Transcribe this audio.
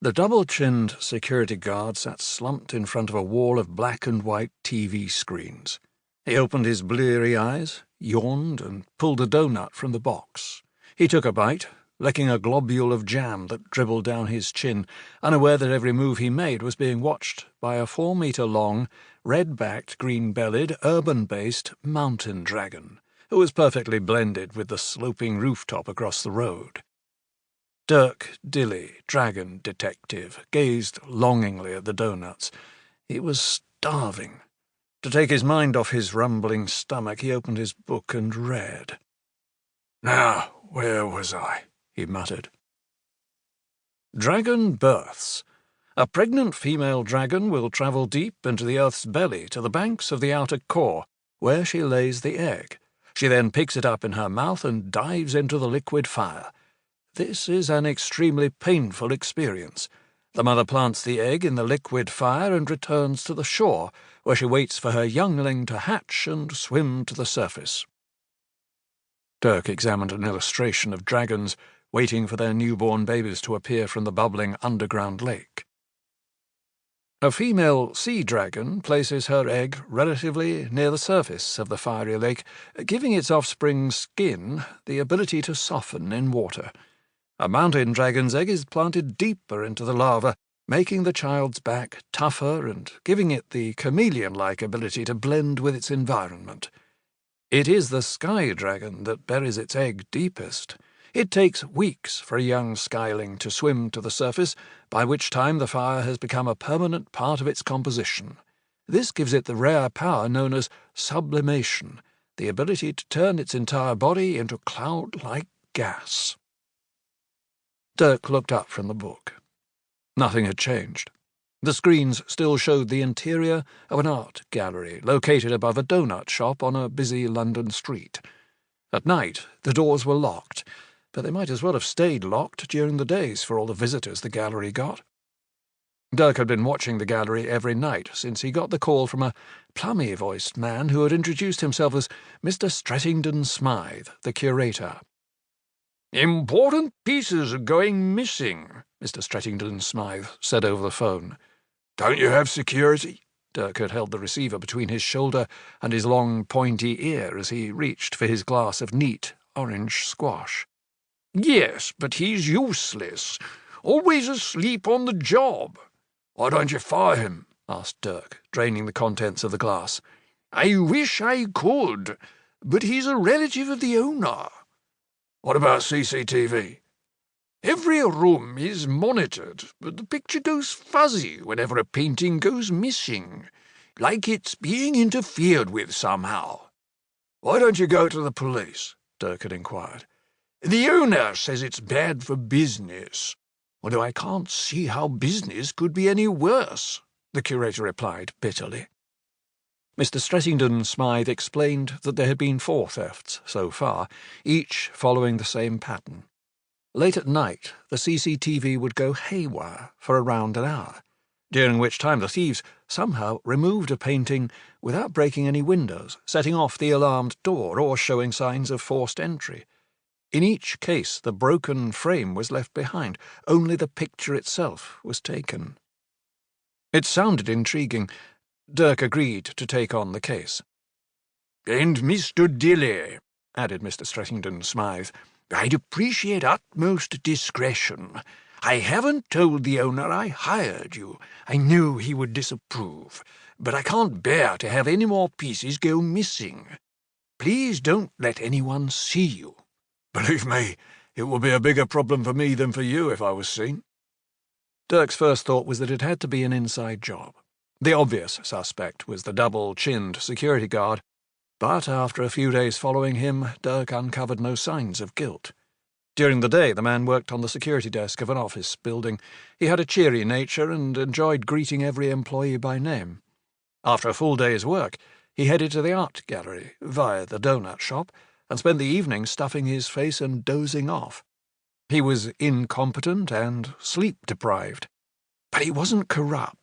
The double-chinned security guard sat slumped in front of a wall of black and white TV screens. He opened his bleary eyes, yawned, and pulled a doughnut from the box. He took a bite, licking a globule of jam that dribbled down his chin, unaware that every move he made was being watched by a 4-metre-long, red-backed, green-bellied, urban-based mountain dragon, who was perfectly blended with the sloping rooftop across the road. Dirk, Dilly, dragon detective, gazed longingly at the doughnuts. He was starving. To take his mind off his rumbling stomach, he opened his book and read. "Now, where was I?" he muttered. Dragon births. A pregnant female dragon will travel deep into the Earth's belly to the banks of the outer core, where she lays the egg. She then picks it up in her mouth and dives into the liquid fire. This is an extremely painful experience. The mother plants the egg in the liquid fire and returns to the shore, where she waits for her youngling to hatch and swim to the surface. Dirk examined an illustration of dragons waiting for their newborn babies to appear from the bubbling underground lake. A female sea dragon places her egg relatively near the surface of the fiery lake, giving its offspring's skin the ability to soften in water. A mountain dragon's egg is planted deeper into the lava, making the child's back tougher and giving it the chameleon-like ability to blend with its environment. It is the sky dragon that buries its egg deepest. It takes weeks for a young skyling to swim to the surface, by which time the fire has become a permanent part of its composition. This gives it the rare power known as sublimation, the ability to turn its entire body into cloud-like gas. Dirk looked up from the book. Nothing had changed. The screens still showed the interior of an art gallery located above a doughnut shop on a busy London street. At night, the doors were locked, but they might as well have stayed locked during the days for all the visitors the gallery got. Dirk had been watching the gallery every night since he got the call from a plummy-voiced man who had introduced himself as Mr. Strettington Smythe, the curator. "Important pieces are going missing," Mr. Strettington Smythe said over the phone. "Don't you have security?" Dirk had held the receiver between his shoulder and his long, pointy ear as he reached for his glass of neat, orange squash. "Yes, but he's useless. Always asleep on the job." "Why don't you fire him?" asked Dirk, draining the contents of the glass. "I wish I could, but he's a relative of the owner." "What about CCTV?" "Every room is monitored, but the picture goes fuzzy whenever a painting goes missing, like it's being interfered with somehow." "Why don't you go to the police?" Dirk had inquired. "The owner says it's bad for business, although I can't see how business could be any worse," the curator replied bitterly. Mr. Strettington Smythe explained that there had been 4 thefts so far, each following the same pattern. Late at night, the CCTV would go haywire for around an hour, during which time the thieves somehow removed a painting without breaking any windows, setting off the alarmed door, or showing signs of forced entry. In each case, the broken frame was left behind. Only the picture itself was taken. It sounded intriguing. Dirk agreed to take on the case. "And Mr. Dilly," added Mr. Strettington Smythe, "I'd appreciate utmost discretion. I haven't told the owner I hired you. I know he would disapprove, but I can't bear to have any more pieces go missing. Please don't let anyone see you." "Believe me, it would be a bigger problem for me than for you if I was seen." Dirk's first thought was that it had to be an inside job. The obvious suspect was the double-chinned security guard, but after a few days following him, Dirk uncovered no signs of guilt. During the day, the man worked on the security desk of an office building. He had a cheery nature and enjoyed greeting every employee by name. After a full day's work, he headed to the art gallery via the doughnut shop and spent the evening stuffing his face and dozing off. He was incompetent and sleep-deprived, but he wasn't corrupt.